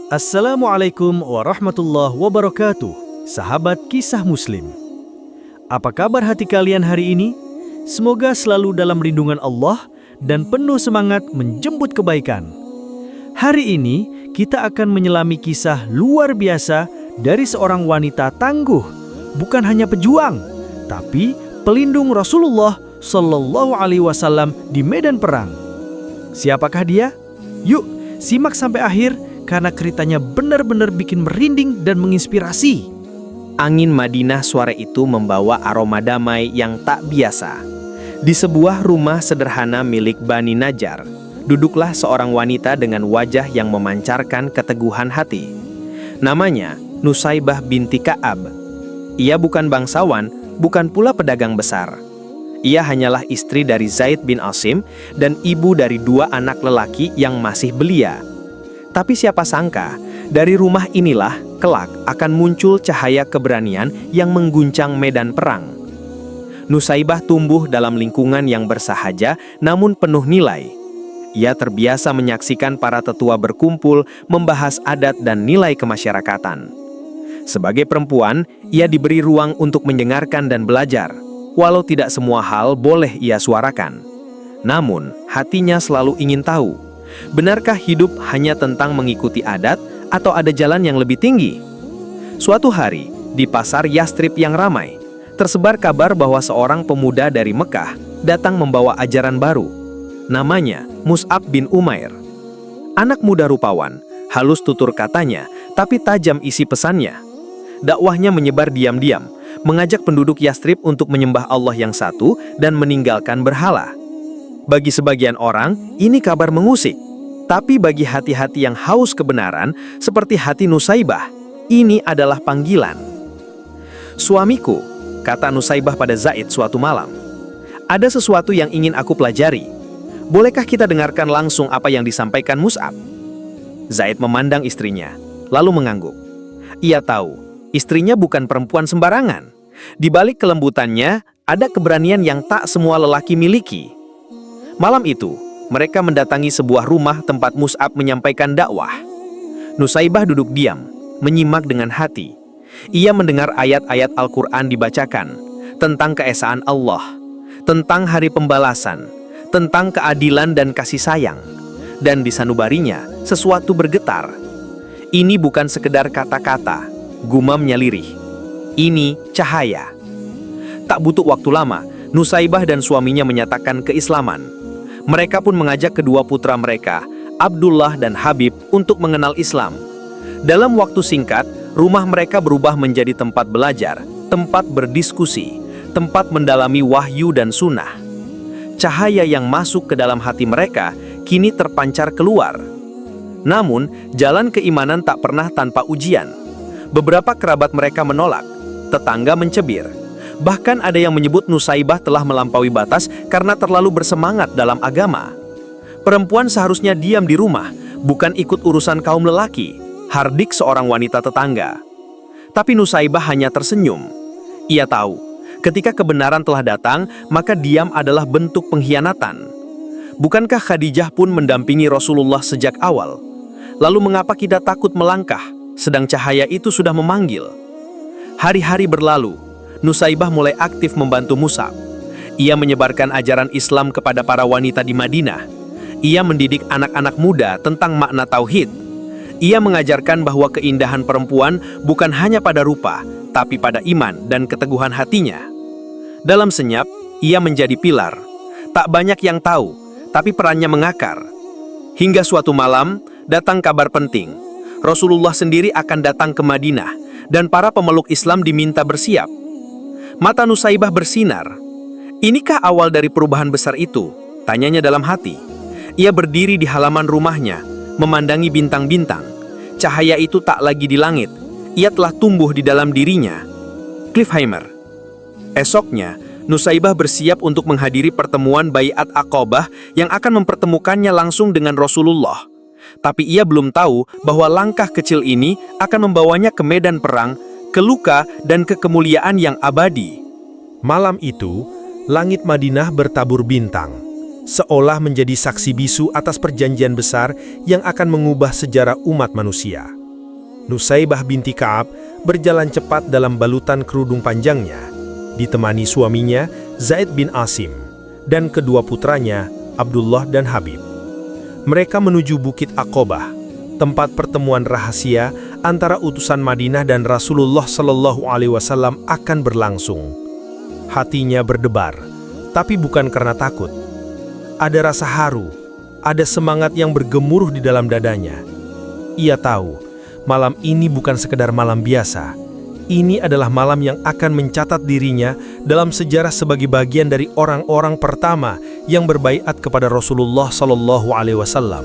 Assalamualaikum warahmatullahi wabarakatuh, sahabat kisah muslim. Apa kabar hati kalian hari ini? Semoga selalu dalam lindungan Allah dan penuh semangat menjemput kebaikan. Hari ini kita akan menyelami kisah luar biasa dari seorang wanita tangguh, bukan hanya pejuang, tapi pelindung Rasulullah Shallallahu Alaihi Wasallam di medan perang. Siapakah dia? Yuk, simak sampai akhir karena ceritanya benar-benar bikin merinding dan menginspirasi. Angin Madinah sore itu membawa aroma damai yang tak biasa. Di sebuah rumah sederhana milik Bani Najjar, duduklah seorang wanita dengan wajah yang memancarkan keteguhan hati. Namanya Nusaybah binti Ka'ab. Ia bukan bangsawan, bukan pula pedagang besar. Ia hanyalah istri dari Zaid bin Asim dan ibu dari 2 anak lelaki yang masih belia. Tapi siapa sangka, dari rumah inilah kelak akan muncul cahaya keberanian yang mengguncang medan perang. Nusaybah tumbuh dalam lingkungan yang bersahaja namun penuh nilai. Ia terbiasa menyaksikan para tetua berkumpul, membahas adat dan nilai kemasyarakatan. Sebagai perempuan, ia diberi ruang untuk mendengarkan dan belajar, walau tidak semua hal boleh ia suarakan. Namun, hatinya selalu ingin tahu, benarkah hidup hanya tentang mengikuti adat atau ada jalan yang lebih tinggi? Suatu hari, di pasar Yastrib yang ramai, tersebar kabar bahwa seorang pemuda dari Mekah datang membawa ajaran baru. Namanya Mus'ab bin Umair. Anak muda rupawan, halus tutur katanya, tapi tajam isi pesannya. Dakwahnya menyebar diam-diam, mengajak penduduk Yastrib untuk menyembah Allah yang satu dan meninggalkan berhala. Bagi sebagian orang, ini kabar mengusik. Tapi bagi hati-hati yang haus kebenaran, seperti hati Nusaybah, ini adalah panggilan. "Suamiku," kata Nusaybah pada Zaid suatu malam, "ada sesuatu yang ingin aku pelajari. Bolehkah kita dengarkan langsung apa yang disampaikan Mus'ab?" Zaid memandang istrinya, lalu mengangguk. Ia tahu, istrinya bukan perempuan sembarangan. Di balik kelembutannya, ada keberanian yang tak semua lelaki miliki. Malam itu, mereka mendatangi sebuah rumah tempat Mus'ab menyampaikan dakwah. Nusaybah duduk diam, menyimak dengan hati. Ia mendengar ayat-ayat Al-Quran dibacakan, tentang keesaan Allah, tentang hari pembalasan, tentang keadilan dan kasih sayang. Dan di sanubarinya, sesuatu bergetar. Ini bukan sekedar kata-kata, gumamnya lirih. Ini cahaya. Tak butuh waktu lama, Nusaybah dan suaminya menyatakan keislaman. Mereka pun mengajak kedua putra mereka, Abdullah dan Habib, untuk mengenal Islam. Dalam waktu singkat, rumah mereka berubah menjadi tempat belajar, tempat berdiskusi, tempat mendalami wahyu dan sunnah. Cahaya yang masuk ke dalam hati mereka kini terpancar keluar. Namun, jalan keimanan tak pernah tanpa ujian. Beberapa kerabat mereka menolak, tetangga mencibir. Bahkan ada yang menyebut Nusaybah telah melampaui batas karena terlalu bersemangat dalam agama. Perempuan seharusnya diam di rumah, bukan ikut urusan kaum lelaki, hardik seorang wanita tetangga. Tapi Nusaybah hanya tersenyum. Ia tahu, ketika kebenaran telah datang, maka diam adalah bentuk pengkhianatan. Bukankah Khadijah pun mendampingi Rasulullah sejak awal? Lalu mengapa kita takut melangkah, sedang cahaya itu sudah memanggil? Hari-hari berlalu, Nusaybah mulai aktif membantu Mus'ab. Ia menyebarkan ajaran Islam kepada para wanita di Madinah. Ia mendidik anak-anak muda tentang makna tauhid. Ia mengajarkan bahwa keindahan perempuan bukan hanya pada rupa, tapi pada iman dan keteguhan hatinya. Dalam senyap, ia menjadi pilar. Tak banyak yang tahu, tapi perannya mengakar. Hingga suatu malam, datang kabar penting. Rasulullah sendiri akan datang ke Madinah, dan para pemeluk Islam diminta bersiap. Mata Nusaybah bersinar. "Inikah awal dari perubahan besar itu?" tanyanya dalam hati. Ia berdiri di halaman rumahnya, memandangi bintang-bintang. Cahaya itu tak lagi di langit, ia telah tumbuh di dalam dirinya. Cliffhanger. Esoknya, Nusaybah bersiap untuk menghadiri pertemuan Baiat Aqabah yang akan mempertemukannya langsung dengan Rasulullah. Tapi ia belum tahu bahwa langkah kecil ini akan membawanya ke medan perang, ke luka dan ke kemuliaan yang abadi. Malam itu, langit Madinah bertabur bintang, seolah menjadi saksi bisu atas perjanjian besar yang akan mengubah sejarah umat manusia. Nusaibah binti Ka'ab berjalan cepat dalam balutan kerudung panjangnya, ditemani suaminya Zaid bin Asim dan kedua putranya Abdullah dan Habib. Mereka menuju Bukit Aqobah, tempat pertemuan rahasia antara utusan Madinah dan Rasulullah Shallallahu Alaihi Wasallam akan berlangsung. Hatinya berdebar, tapi bukan karena takut. Ada rasa haru, ada semangat yang bergemuruh di dalam dadanya. Ia tahu, malam ini bukan sekedar malam biasa. Ini adalah malam yang akan mencatat dirinya dalam sejarah sebagai bagian dari orang-orang pertama yang berbaiat kepada Rasulullah Shallallahu Alaihi Wasallam.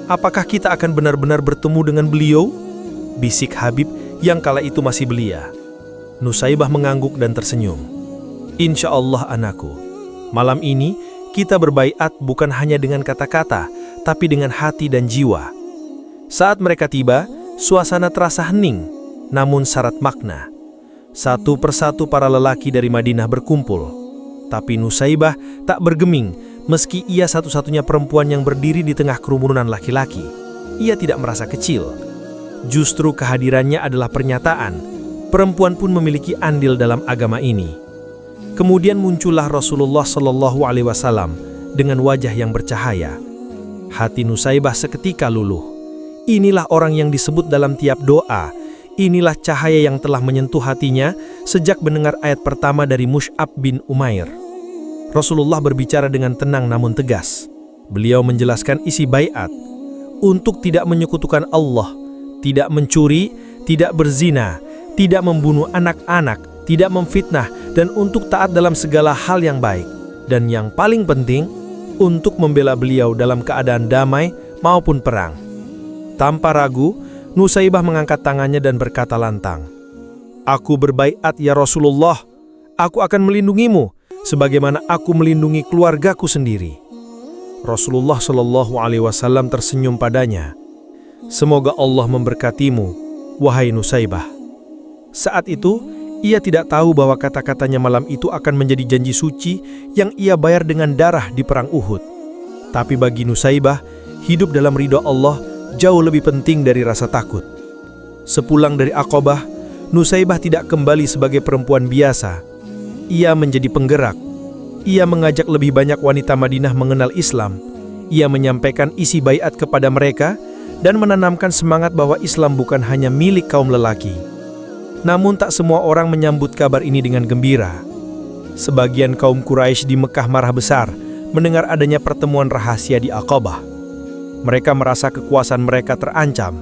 Apakah kita akan benar-benar bertemu dengan beliau? Bisik Habib yang kala itu masih belia. Nusaibah mengangguk dan tersenyum. Insya Allah anakku, malam ini kita berbaiat bukan hanya dengan kata-kata, tapi dengan hati dan jiwa. Saat mereka tiba, suasana terasa hening, namun syarat makna. Satu persatu para lelaki dari Madinah berkumpul. Tapi Nusaibah tak bergeming, meski ia satu-satunya perempuan yang berdiri di tengah kerumunan laki-laki. Ia tidak merasa kecil. Justru kehadirannya adalah pernyataan, perempuan pun memiliki andil dalam agama ini. Kemudian muncullah Rasulullah Shallallahu Alaihi Wasallam dengan wajah yang bercahaya. Hati Nusaibah seketika luluh. Inilah orang yang disebut dalam tiap doa. Inilah cahaya yang telah menyentuh hatinya sejak mendengar ayat pertama dari Mus'ab bin Umair. Rasulullah berbicara dengan tenang namun tegas. Beliau menjelaskan isi baiat untuk tidak menyekutukan Allah, tidak mencuri, tidak berzina, tidak membunuh anak-anak, tidak memfitnah, dan untuk taat dalam segala hal yang baik. Dan yang paling penting, untuk membela beliau dalam keadaan damai maupun perang. Tanpa ragu, Nusaibah mengangkat tangannya dan berkata lantang, "Aku berbaiat ya Rasulullah, aku akan melindungimu, sebagaimana aku melindungi keluargaku sendiri." Rasulullah Shallallahu Alaihi Wasallam tersenyum padanya. "Semoga Allah memberkatimu, wahai Nusaibah." Saat itu, ia tidak tahu bahwa kata-katanya malam itu akan menjadi janji suci yang ia bayar dengan darah di perang Uhud. Tapi bagi Nusaibah, hidup dalam ridha Allah jauh lebih penting dari rasa takut. Sepulang dari Aqobah, Nusaibah tidak kembali sebagai perempuan biasa. Ia menjadi penggerak. Ia mengajak lebih banyak wanita Madinah mengenal Islam. Ia menyampaikan isi baiat kepada mereka dan menanamkan semangat bahwa Islam bukan hanya milik kaum lelaki. Namun tak semua orang menyambut kabar ini dengan gembira. Sebagian kaum Quraisy di Mekah marah besar mendengar adanya pertemuan rahasia di Aqobah. Mereka merasa kekuasaan mereka terancam.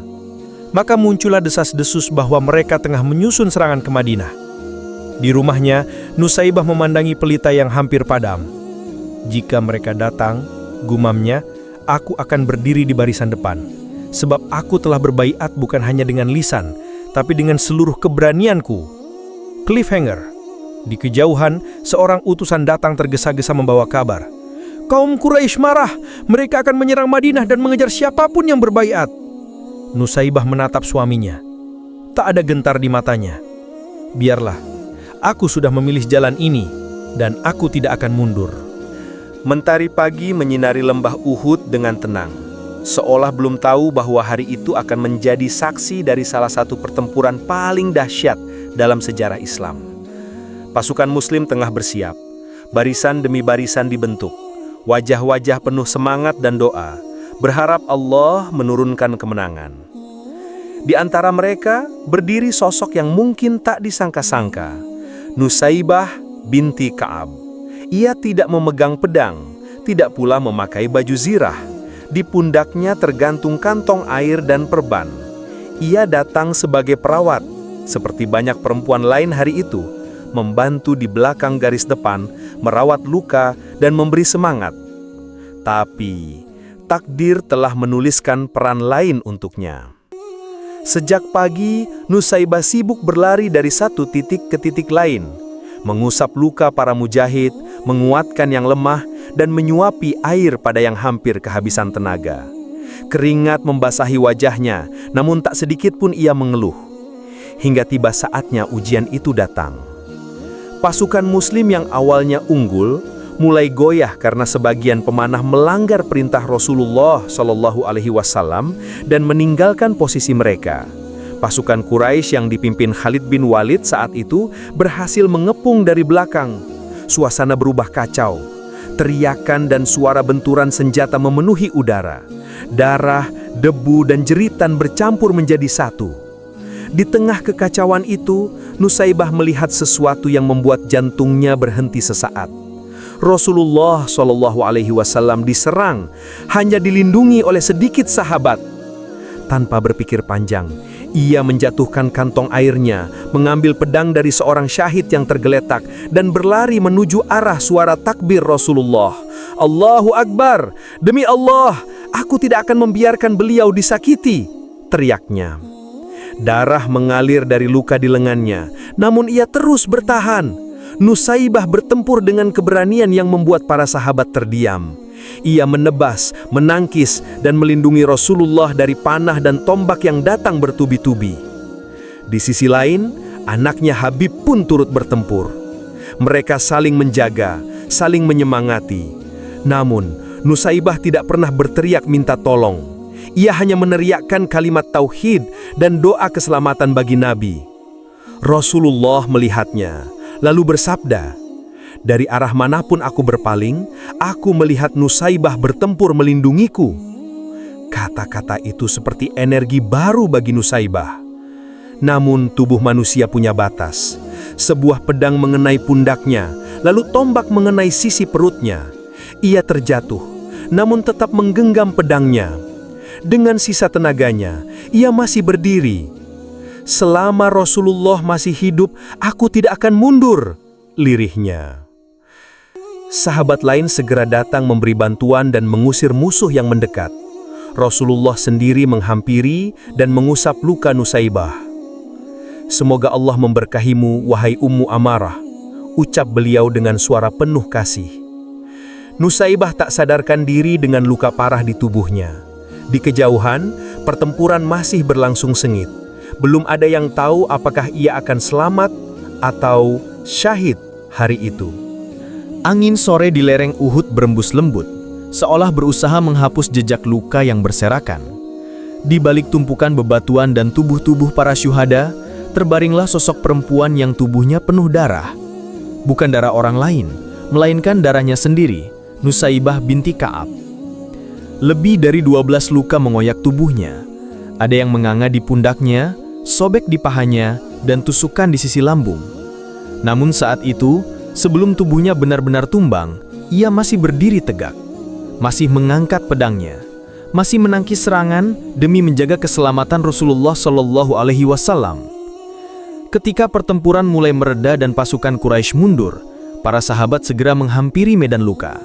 Maka muncullah desas-desus bahwa mereka tengah menyusun serangan ke Madinah. Di rumahnya, Nusaibah memandangi pelita yang hampir padam. "Jika mereka datang," gumamnya, "aku akan berdiri di barisan depan. Sebab aku telah berbaiat bukan hanya dengan lisan, tapi dengan seluruh keberanianku." Cliffhanger. Di kejauhan, seorang utusan datang tergesa-gesa membawa kabar. "Kaum Quraisy marah, mereka akan menyerang Madinah dan mengejar siapapun yang berbaiat." Nusaibah menatap suaminya. Tak ada gentar di matanya. "Biarlah, aku sudah memilih jalan ini, dan aku tidak akan mundur." Mentari pagi menyinari lembah Uhud dengan tenang, seolah belum tahu bahwa hari itu akan menjadi saksi dari salah satu pertempuran paling dahsyat dalam sejarah Islam. Pasukan Muslim tengah bersiap, barisan demi barisan dibentuk. Wajah-wajah penuh semangat dan doa, berharap Allah menurunkan kemenangan. Di antara mereka berdiri sosok yang mungkin tak disangka-sangka, Nusaibah binti Ka'ab. Ia tidak memegang pedang, tidak pula memakai baju zirah. Di pundaknya tergantung kantong air dan perban. Ia datang sebagai perawat, seperti banyak perempuan lain hari itu, membantu di belakang garis depan, merawat luka, dan memberi semangat. Tapi, takdir telah menuliskan peran lain untuknya. Sejak pagi, Nusaibah sibuk berlari dari satu titik ke titik lain, mengusap luka para mujahid, menguatkan yang lemah, dan menyuapi air pada yang hampir kehabisan tenaga. Keringat membasahi wajahnya, namun tak sedikit pun ia mengeluh. Hingga tiba saatnya ujian itu datang. Pasukan Muslim yang awalnya unggul mulai goyah karena sebagian pemanah melanggar perintah Rasulullah Shallallahu Alaihi Wasallam dan meninggalkan posisi mereka. Pasukan Quraisy yang dipimpin Khalid bin Walid saat itu berhasil mengepung dari belakang. Suasana berubah kacau. Teriakan dan suara benturan senjata memenuhi udara. Darah, debu, dan jeritan bercampur menjadi satu. Di tengah kekacauan itu, Nusaibah melihat sesuatu yang membuat jantungnya berhenti sesaat. Rasulullah SAW diserang, hanya dilindungi oleh sedikit sahabat. Tanpa berpikir panjang, ia menjatuhkan kantong airnya, mengambil pedang dari seorang syahid yang tergeletak, dan berlari menuju arah suara takbir Rasulullah. Allahu Akbar, demi Allah, aku tidak akan membiarkan beliau disakiti, teriaknya. Darah mengalir dari luka di lengannya, namun ia terus bertahan. Nusaibah bertempur dengan keberanian yang membuat para sahabat terdiam. Ia menebas, menangkis, dan melindungi Rasulullah dari panah dan tombak yang datang bertubi-tubi. Di sisi lain, anaknya Habib pun turut bertempur. Mereka saling menjaga, saling menyemangati. Namun, Nusaibah tidak pernah berteriak minta tolong. Ia hanya meneriakkan kalimat tauhid dan doa keselamatan bagi Nabi. Rasulullah melihatnya, lalu bersabda, "Dari arah manapun aku berpaling, aku melihat Nusaibah bertempur melindungiku." Kata-kata itu seperti energi baru bagi Nusaibah. Namun tubuh manusia punya batas. Sebuah pedang mengenai pundaknya, lalu tombak mengenai sisi perutnya. Ia terjatuh, namun tetap menggenggam pedangnya. Dengan sisa tenaganya, ia masih berdiri. "Selama Rasulullah masih hidup, aku tidak akan mundur," lirihnya. Sahabat lain segera datang memberi bantuan dan mengusir musuh yang mendekat. Rasulullah sendiri menghampiri dan mengusap luka Nusaibah. "Semoga Allah memberkahimu, wahai Ummu Amarah," ucap beliau dengan suara penuh kasih. Nusaibah tak sadarkan diri dengan luka parah di tubuhnya. Di kejauhan, pertempuran masih berlangsung sengit. Belum ada yang tahu apakah ia akan selamat atau syahid hari itu. Angin sore di lereng Uhud berembus lembut, seolah berusaha menghapus jejak luka yang berserakan. Di balik tumpukan bebatuan dan tubuh-tubuh para syuhada, terbaringlah sosok perempuan yang tubuhnya penuh darah. Bukan darah orang lain, melainkan darahnya sendiri, Nusaibah binti Ka'ab. Lebih dari 12 luka mengoyak tubuhnya. Ada yang menganga di pundaknya, sobek di pahanya, dan tusukan di sisi lambung. Namun saat itu, sebelum tubuhnya benar-benar tumbang, ia masih berdiri tegak, masih mengangkat pedangnya, masih menangkis serangan demi menjaga keselamatan Rasulullah SAW. Ketika pertempuran mulai mereda dan pasukan Quraisy mundur, para sahabat segera menghampiri medan luka.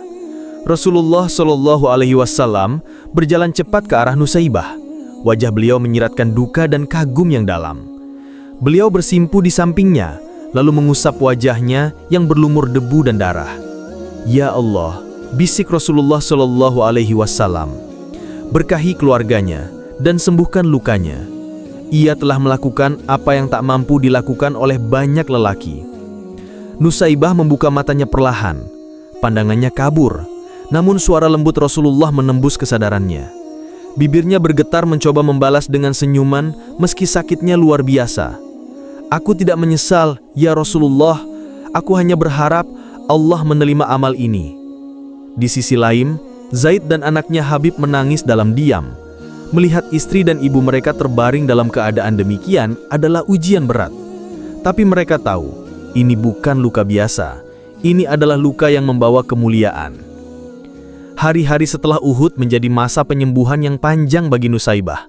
Rasulullah SAW berjalan cepat ke arah Nusaibah. Wajah beliau menyiratkan duka dan kagum yang dalam. Beliau bersimpu di sampingnya, lalu mengusap wajahnya yang berlumur debu dan darah. "Ya Allah," bisik Rasulullah SAW, "berkahi keluarganya dan sembuhkan lukanya. Ia telah melakukan apa yang tak mampu dilakukan oleh banyak lelaki." Nusaibah membuka matanya perlahan. Pandangannya kabur, namun suara lembut Rasulullah menembus kesadarannya. Bibirnya bergetar mencoba membalas dengan senyuman meski sakitnya luar biasa. "Aku tidak menyesal, ya Rasulullah. Aku hanya berharap Allah menerima amal ini." Di sisi lain, Zaid dan anaknya Habib menangis dalam diam. Melihat istri dan ibu mereka terbaring dalam keadaan demikian adalah ujian berat. Tapi mereka tahu, ini bukan luka biasa. Ini adalah luka yang membawa kemuliaan. Hari-hari setelah Uhud menjadi masa penyembuhan yang panjang bagi Nusaibah.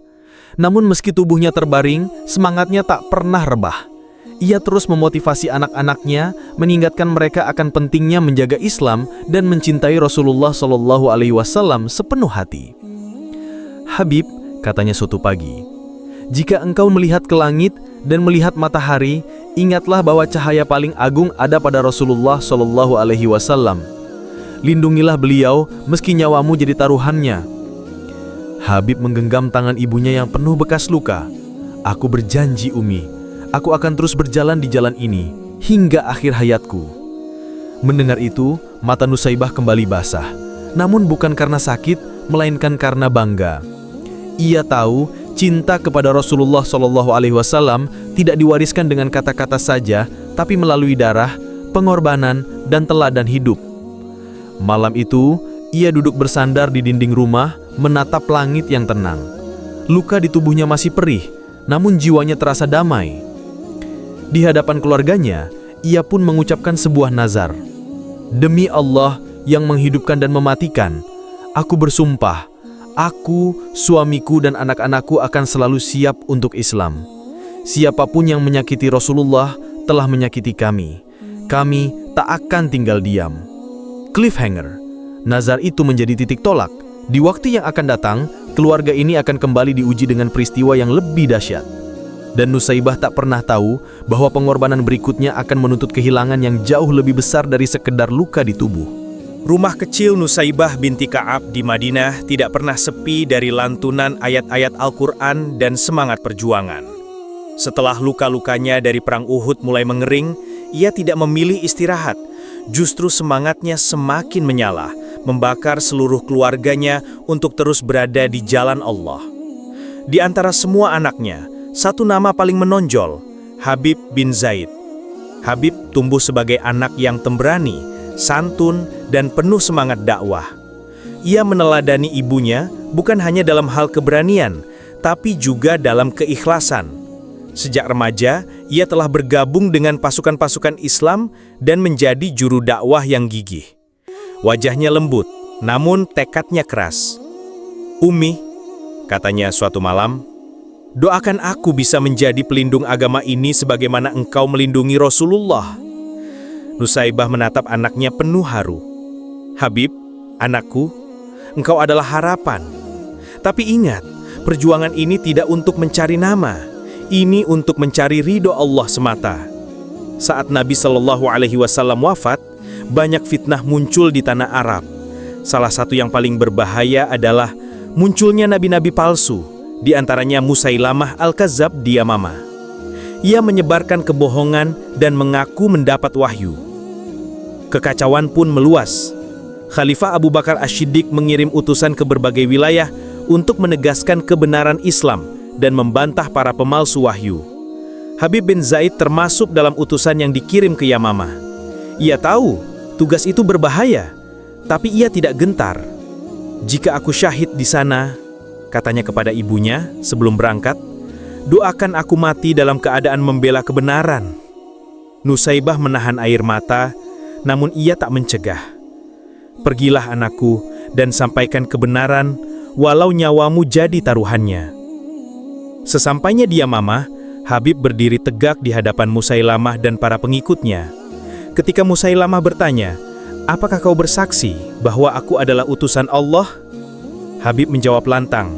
Namun meski tubuhnya terbaring, semangatnya tak pernah rebah. Ia terus memotivasi anak-anaknya, mengingatkan mereka akan pentingnya menjaga Islam dan mencintai Rasulullah SAW sepenuh hati. "Habib," katanya suatu pagi, "jika engkau melihat ke langit dan melihat matahari, ingatlah bahwa cahaya paling agung ada pada Rasulullah SAW. Lindungilah beliau meski nyawamu jadi taruhannya." Habib menggenggam tangan ibunya yang penuh bekas luka. "Aku berjanji, Umi, aku akan terus berjalan di jalan ini hingga akhir hayatku." Mendengar itu, mata Nusaibah kembali basah. Namun bukan karena sakit, melainkan karena bangga. Ia tahu Cinta kepada Rasulullah SAW tidak diwariskan dengan kata-kata saja, tapi melalui darah, pengorbanan, dan teladan hidup. Malam itu, ia duduk bersandar di dinding rumah, menatap langit yang tenang. Luka di tubuhnya masih perih, namun jiwanya terasa damai. Di hadapan keluarganya, ia pun mengucapkan sebuah nazar. Demi Allah yang menghidupkan dan mematikan, aku bersumpah, aku, suamiku, dan anak-anakku akan selalu siap untuk Islam. Siapapun yang menyakiti Rasulullah telah menyakiti kami. Kami tak akan tinggal diam. Cliffhanger. Nazar itu menjadi titik tolak. Di waktu yang akan datang, keluarga ini akan kembali diuji dengan peristiwa yang lebih dahsyat. Dan Nusaibah tak pernah tahu bahwa pengorbanan berikutnya akan menuntut kehilangan yang jauh lebih besar dari sekedar luka di tubuh. Rumah kecil Nusaibah binti Ka'ab di Madinah tidak pernah sepi dari lantunan ayat-ayat Al-Quran dan semangat perjuangan. Setelah luka-lukanya dari perang Uhud mulai mengering, ia tidak memilih istirahat. Justru semangatnya semakin menyala, membakar seluruh keluarganya untuk terus berada di jalan Allah. Di antara semua anaknya, satu nama paling menonjol, Habib bin Zaid. Habib tumbuh sebagai anak yang pemberani, santun, dan penuh semangat dakwah. Ia meneladani ibunya bukan hanya dalam hal keberanian, tapi juga dalam keikhlasan. Sejak remaja, ia telah bergabung dengan pasukan-pasukan Islam dan menjadi juru dakwah yang gigih. Wajahnya lembut, namun tekadnya keras. "Umi," katanya suatu malam, "doakan aku bisa menjadi pelindung agama ini sebagaimana engkau melindungi Rasulullah." Nusaibah menatap anaknya penuh haru. "Habib, anakku, engkau adalah harapan. Tapi ingat, perjuangan ini tidak untuk mencari nama. Ini untuk mencari ridho Allah semata." Saat Nabi SAW wafat, banyak fitnah muncul di tanah Arab. Salah satu yang paling berbahaya adalah munculnya nabi-nabi palsu, di antaranya Musailamah Al-Kadzab di Yamamah. Ia menyebarkan kebohongan dan mengaku mendapat wahyu. Kekacauan pun meluas. Khalifah Abu Bakar Asy-Syiddiq mengirim utusan ke berbagai wilayah untuk menegaskan kebenaran Islam dan membantah para pemalsu wahyu. Habib bin Zaid termasuk dalam utusan yang dikirim ke Yamamah. Ia tahu tugas itu berbahaya, tapi ia tidak gentar. "Jika aku syahid di sana," katanya kepada ibunya sebelum berangkat, "doakan aku mati dalam keadaan membela kebenaran." Nusaibah menahan air mata, namun ia tak mencegah. "Pergilah anakku dan sampaikan kebenaran, walau nyawamu jadi taruhannya." Sesampainya di Yamamah, Habib berdiri tegak di hadapan Musailamah dan para pengikutnya. Ketika Musailamah bertanya, "Apakah kau bersaksi bahwa aku adalah utusan Allah?" Habib menjawab lantang,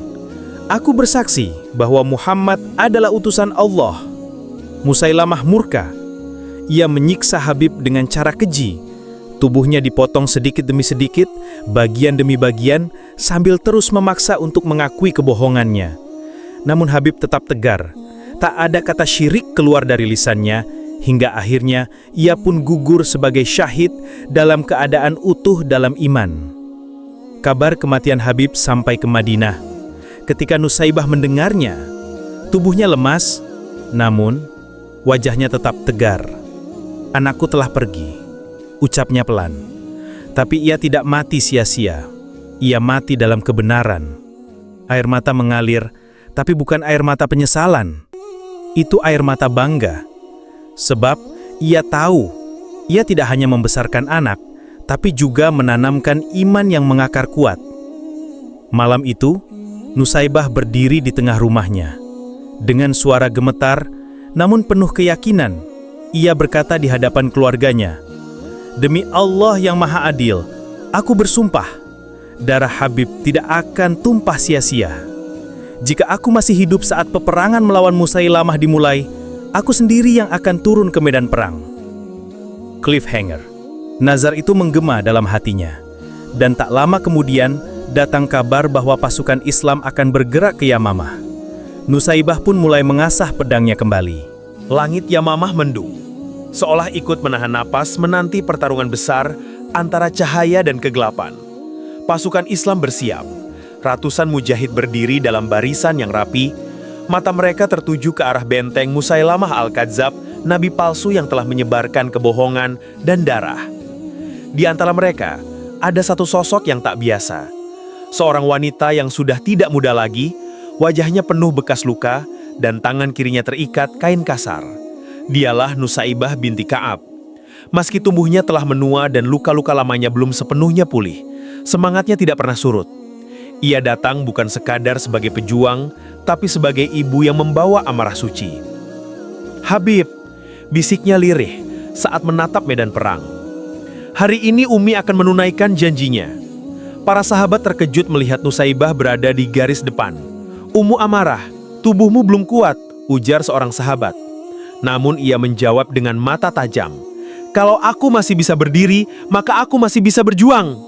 "Aku bersaksi bahwa Muhammad adalah utusan Allah." Musailamah murka. Ia menyiksa Habib dengan cara keji. Tubuhnya dipotong sedikit demi sedikit, bagian demi bagian, sambil terus memaksa untuk mengakui kebohongannya. Namun Habib tetap tegar. Tak ada kata syirik keluar dari lisannya, hingga akhirnya ia pun gugur sebagai syahid dalam keadaan utuh dalam iman. Kabar kematian Habib sampai ke Madinah. Ketika Nusaibah mendengarnya, tubuhnya lemas, namun wajahnya tetap tegar. "Anakku telah pergi," ucapnya pelan. Tapi ia tidak mati sia-sia. Ia mati dalam kebenaran. Air mata mengalir, tapi bukan air mata penyesalan. Itu air mata bangga. Sebab ia tahu, ia tidak hanya membesarkan anak, tapi juga menanamkan iman yang mengakar kuat. Malam itu, Nusaibah berdiri di tengah rumahnya. Dengan suara gemetar, namun penuh keyakinan, ia berkata di hadapan keluarganya, "Demi Allah yang Maha Adil, aku bersumpah, darah Habib tidak akan tumpah sia-sia. Jika aku masih hidup saat peperangan melawan Musailamah dimulai, aku sendiri yang akan turun ke medan perang." Cliffhanger. Nazar itu menggema dalam hatinya. Dan tak lama kemudian, datang kabar bahwa pasukan Islam akan bergerak ke Yamamah. Nusaibah pun mulai mengasah pedangnya kembali. Langit Yamamah mendung, seolah ikut menahan napas menanti pertarungan besar antara cahaya dan kegelapan. Pasukan Islam bersiap. Ratusan mujahid berdiri dalam barisan yang rapi, Mata mereka tertuju ke arah benteng Musailamah Al-Kadzab, nabi palsu yang telah menyebarkan kebohongan dan darah. Di antara mereka, ada satu sosok yang tak biasa. Seorang wanita yang sudah tidak muda lagi, wajahnya penuh bekas luka, dan tangan kirinya terikat kain kasar. Dialah Nusaibah binti Ka'ab. Meski tubuhnya telah menua dan luka-luka lamanya belum sepenuhnya pulih, semangatnya tidak pernah surut. Ia datang bukan sekadar sebagai pejuang, tapi sebagai ibu yang membawa amarah suci. "Habib," bisiknya lirih saat menatap medan perang. "Hari ini Umi akan menunaikan janjinya." Para sahabat terkejut melihat Nusaibah berada di garis depan. "Ummu amarah, tubuhmu belum kuat," ujar seorang sahabat. Namun ia menjawab dengan mata tajam, "Kalau aku masih bisa berdiri, maka aku masih bisa berjuang."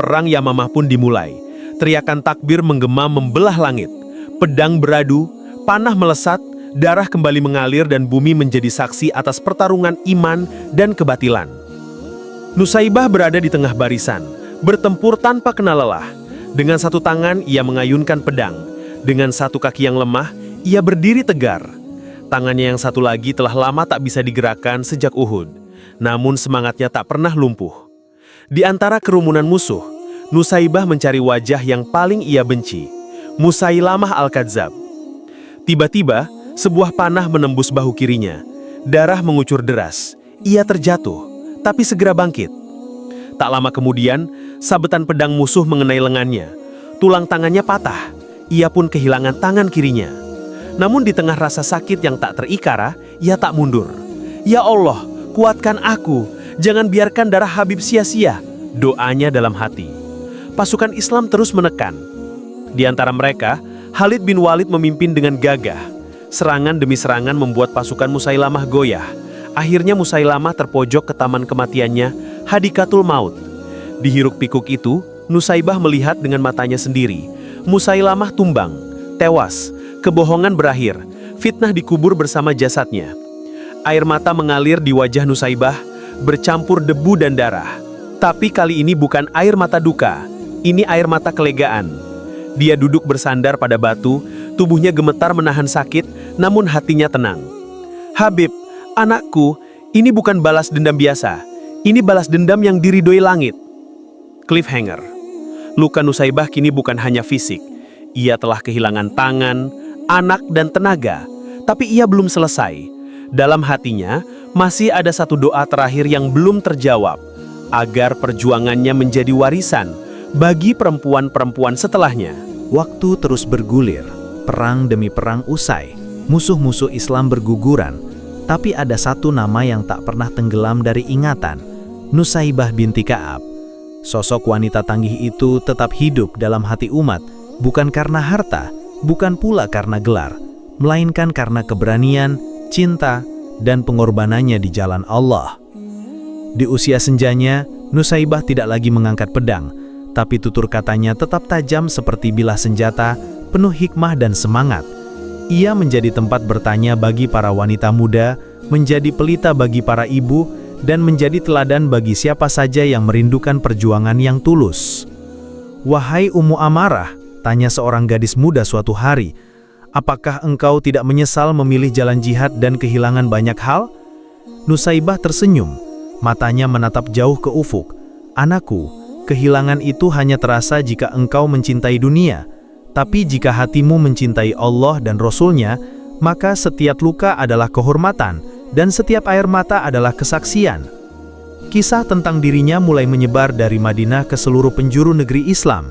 Perang Yamamah pun dimulai. Teriakan takbir menggema membelah langit. Pedang beradu, panah melesat, darah kembali mengalir dan bumi menjadi saksi atas pertarungan iman dan kebatilan. Nusaibah berada di tengah barisan, bertempur tanpa kenal lelah. Dengan satu tangan ia mengayunkan pedang, dengan satu kaki yang lemah ia berdiri tegar. Tangannya yang satu lagi telah lama tak bisa digerakkan sejak Uhud, namun semangatnya tak pernah lumpuh. Di antara kerumunan musuh, Nusaibah mencari wajah yang paling ia benci, Musailamah Al-Kadzab. Tiba-tiba, sebuah panah menembus bahu kirinya. Darah mengucur deras. Ia terjatuh, tapi segera bangkit. Tak lama kemudian, sabetan pedang musuh mengenai lengannya. Tulang tangannya patah. Ia pun kehilangan tangan kirinya. Namun di tengah rasa sakit yang tak terikara, ia tak mundur. "Ya Allah, kuatkan aku. Jangan biarkan darah Habib sia-sia," doanya dalam hati. Pasukan Islam terus menekan. Di antara mereka, Khalid bin Walid memimpin dengan gagah. Serangan demi serangan membuat pasukan Musailamah goyah. Akhirnya Musailamah terpojok ke taman kematiannya, Hadikatul Maut. Di hiruk-pikuk itu, Nusaibah melihat dengan matanya sendiri. Musailamah tumbang, tewas, kebohongan berakhir, fitnah dikubur bersama jasadnya. Air mata mengalir di wajah Nusaibah, bercampur debu dan darah. Tapi kali ini bukan air mata duka. Ini air mata kelegaan. Dia duduk bersandar pada batu, tubuhnya gemetar menahan sakit, namun hatinya tenang. "Habib, anakku, ini bukan balas dendam biasa. Ini balas dendam yang diridhoi langit." Cliffhanger. Luka Nusaibah kini bukan hanya fisik. Ia telah kehilangan tangan, anak, dan tenaga. Tapi ia belum selesai. Dalam hatinya, masih ada satu doa terakhir yang belum terjawab, agar perjuangannya menjadi warisan bagi perempuan-perempuan setelahnya. Waktu terus bergulir, perang demi perang usai, musuh-musuh Islam berguguran, tapi ada satu nama yang tak pernah tenggelam dari ingatan, Nusaibah binti Ka'ab. Sosok wanita tangguh itu tetap hidup dalam hati umat, bukan karena harta, bukan pula karena gelar, melainkan karena keberanian, cinta, dan pengorbanannya di jalan Allah. Di usia senjanya, Nusaibah tidak lagi mengangkat pedang, tapi tutur katanya tetap tajam seperti bilah senjata, penuh hikmah dan semangat. Ia menjadi tempat bertanya bagi para wanita muda, menjadi pelita bagi para ibu, dan menjadi teladan bagi siapa saja yang merindukan perjuangan yang tulus. "Wahai Ummu Amarah," tanya seorang gadis muda suatu hari, "apakah engkau tidak menyesal memilih jalan jihad dan kehilangan banyak hal?" Nusaibah tersenyum, matanya menatap jauh ke ufuk. "Anakku, kehilangan itu hanya terasa jika engkau mencintai dunia. Tapi jika hatimu mencintai Allah dan Rasul-Nya, maka setiap luka adalah kehormatan, dan setiap air mata adalah kesaksian." Kisah tentang dirinya mulai menyebar dari Madinah ke seluruh penjuru negeri Islam.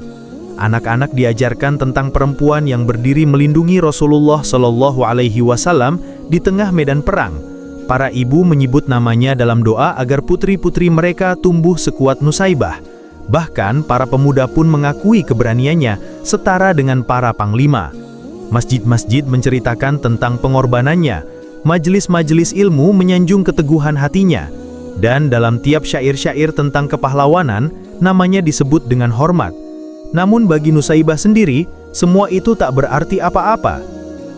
Anak-anak diajarkan tentang perempuan yang berdiri melindungi Rasulullah Shallallahu Alaihi Wasallam di tengah medan perang. Para ibu menyebut namanya dalam doa agar putri-putri mereka tumbuh sekuat Nusaibah. Bahkan para pemuda pun mengakui keberaniannya setara dengan para panglima. Masjid-masjid menceritakan tentang pengorbanannya, majelis-majelis ilmu menyanjung keteguhan hatinya, dan dalam tiap syair-syair tentang kepahlawanan, namanya disebut dengan hormat. Namun bagi Nusaibah sendiri, semua itu tak berarti apa-apa.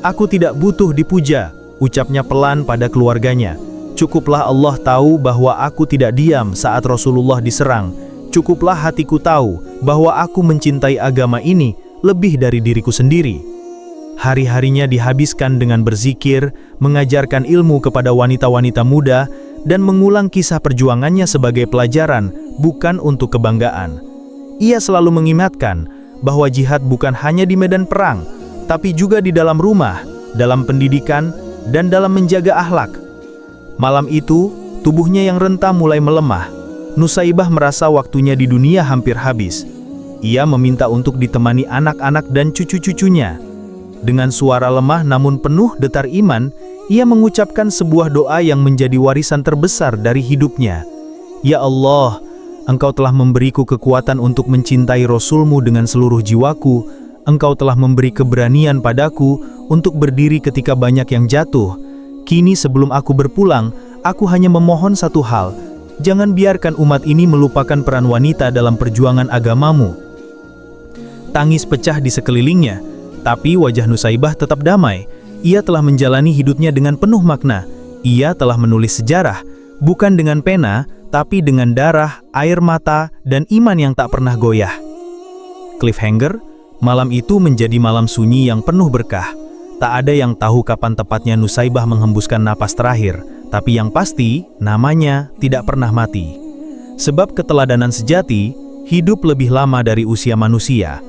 "Aku tidak butuh dipuja," ucapnya pelan pada keluarganya. "Cukuplah Allah tahu bahwa aku tidak diam saat Rasulullah diserang. Cukuplah hatiku tahu bahwa aku mencintai agama ini lebih dari diriku sendiri." Hari-harinya dihabiskan dengan berzikir, mengajarkan ilmu kepada wanita-wanita muda, dan mengulang kisah perjuangannya sebagai pelajaran, bukan untuk kebanggaan. Ia selalu mengingatkan bahwa jihad bukan hanya di medan perang, tapi juga di dalam rumah, dalam pendidikan, dan dalam menjaga akhlak. Malam itu, tubuhnya yang renta mulai melemah. Nusaibah merasa waktunya di dunia hampir habis. Ia meminta untuk ditemani anak-anak dan cucu-cucunya. Dengan suara lemah namun penuh detar iman, ia mengucapkan sebuah doa yang menjadi warisan terbesar dari hidupnya. Ya Allah, Engkau telah memberiku kekuatan untuk mencintai Rasul-Mu dengan seluruh jiwaku. Engkau telah memberi keberanian padaku untuk berdiri ketika banyak yang jatuh. Kini sebelum aku berpulang, aku hanya memohon satu hal. Jangan biarkan umat ini melupakan peran wanita dalam perjuangan agamamu. Tangis pecah di sekelilingnya, tapi wajah Nusaibah tetap damai. Ia telah menjalani hidupnya dengan penuh makna. Ia telah menulis sejarah, bukan dengan pena, tapi dengan darah, air mata, dan iman yang tak pernah goyah. Cliffhanger, malam itu menjadi malam sunyi yang penuh berkah. Tak ada yang tahu kapan tepatnya Nusaibah menghembuskan napas terakhir, tapi yang pasti, namanya tidak pernah mati. Sebab keteladanan sejati, hidup lebih lama dari usia manusia.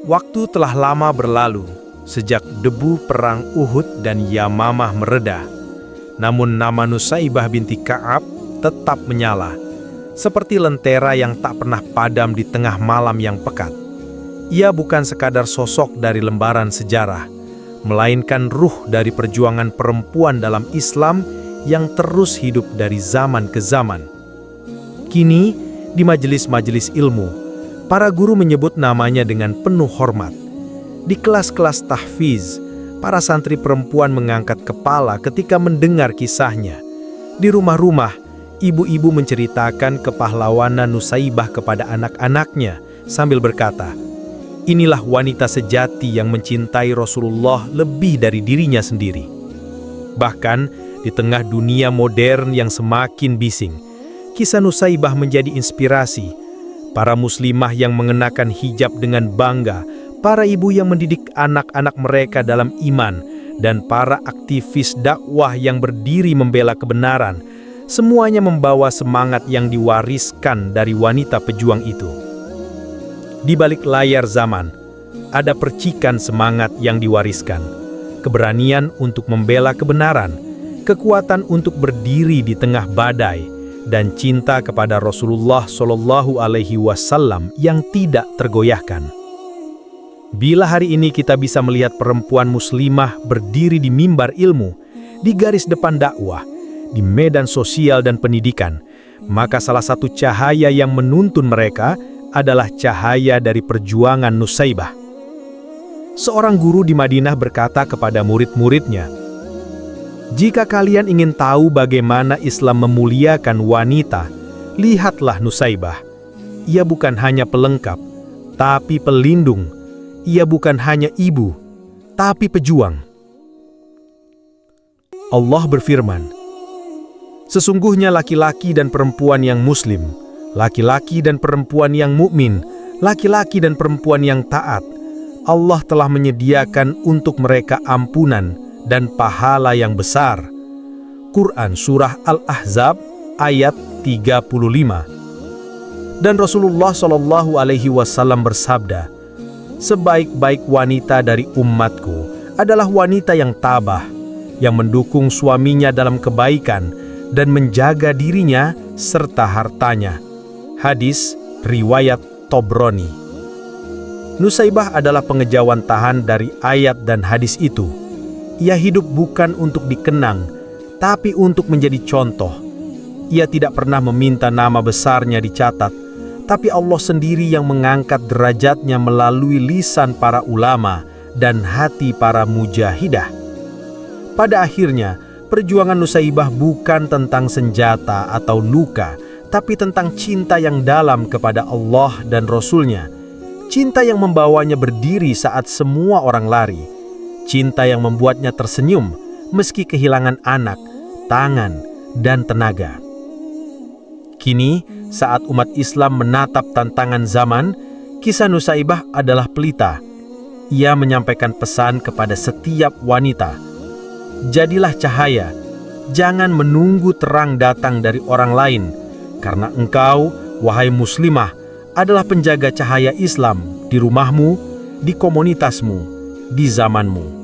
Waktu telah lama berlalu, sejak debu perang Uhud dan Yamamah mereda. Namun nama Nusaibah binti Ka'ab tetap menyala, seperti lentera yang tak pernah padam di tengah malam yang pekat. Ia bukan sekadar sosok dari lembaran sejarah, melainkan ruh dari perjuangan perempuan dalam Islam yang terus hidup dari zaman ke zaman. Kini, di majelis-majelis ilmu, para guru menyebut namanya dengan penuh hormat. Di kelas-kelas tahfiz, para santri perempuan mengangkat kepala ketika mendengar kisahnya. Di rumah-rumah, ibu-ibu menceritakan kepahlawanan Nusaibah kepada anak-anaknya sambil berkata, "Inilah wanita sejati yang mencintai Rasulullah lebih dari dirinya sendiri." Bahkan, di tengah dunia modern yang semakin bising, kisah Nusaibah menjadi inspirasi. Para muslimah yang mengenakan hijab dengan bangga, para ibu yang mendidik anak-anak mereka dalam iman, dan para aktivis dakwah yang berdiri membela kebenaran, semuanya membawa semangat yang diwariskan dari wanita pejuang itu. Di balik layar zaman, ada percikan semangat yang diwariskan, keberanian untuk membela kebenaran, kekuatan untuk berdiri di tengah badai, dan cinta kepada Rasulullah Shallallahu Alaihi Wasallam yang tidak tergoyahkan. Bila hari ini kita bisa melihat perempuan muslimah berdiri di mimbar ilmu, di garis depan dakwah, di medan sosial dan pendidikan, maka salah satu cahaya yang menuntun mereka adalah cahaya dari perjuangan Nusaibah. Seorang guru di Madinah berkata kepada murid-muridnya, "Jika kalian ingin tahu bagaimana Islam memuliakan wanita, lihatlah Nusaibah. Ia bukan hanya pelengkap, tapi pelindung. Ia bukan hanya ibu, tapi pejuang." Allah berfirman, "Sesungguhnya laki-laki dan perempuan yang muslim, laki-laki dan perempuan yang mukmin, laki-laki dan perempuan yang taat, Allah telah menyediakan untuk mereka ampunan dan pahala yang besar." Quran Surah Al-Ahzab ayat 35. Dan Rasulullah Shallallahu Alaihi Wasallam bersabda, "Sebaik-baik wanita dari umatku adalah wanita yang tabah, yang mendukung suaminya dalam kebaikan dan menjaga dirinya serta hartanya." Hadis riwayat Tobroni. Nusaibah adalah pengejauhan tahan dari ayat dan hadis itu. Ia hidup bukan untuk dikenang, tapi untuk menjadi contoh. Ia tidak pernah meminta nama besarnya dicatat, tapi Allah sendiri yang mengangkat derajatnya melalui lisan para ulama dan hati para mujahidah. Pada akhirnya, perjuangan Nusaibah bukan tentang senjata atau luka, tapi tentang cinta yang dalam kepada Allah dan Rasul-Nya. Cinta yang membawanya berdiri saat semua orang lari. Cinta yang membuatnya tersenyum meski kehilangan anak, tangan, dan tenaga. Kini, saat umat Islam menatap tantangan zaman, kisah Nusaibah adalah pelita. ia menyampaikan pesan kepada setiap wanita, "Jadilah cahaya, jangan menunggu terang datang dari orang lain, karena engkau, wahai muslimah, adalah penjaga cahaya Islam di rumahmu, di komunitasmu, di zamanmu."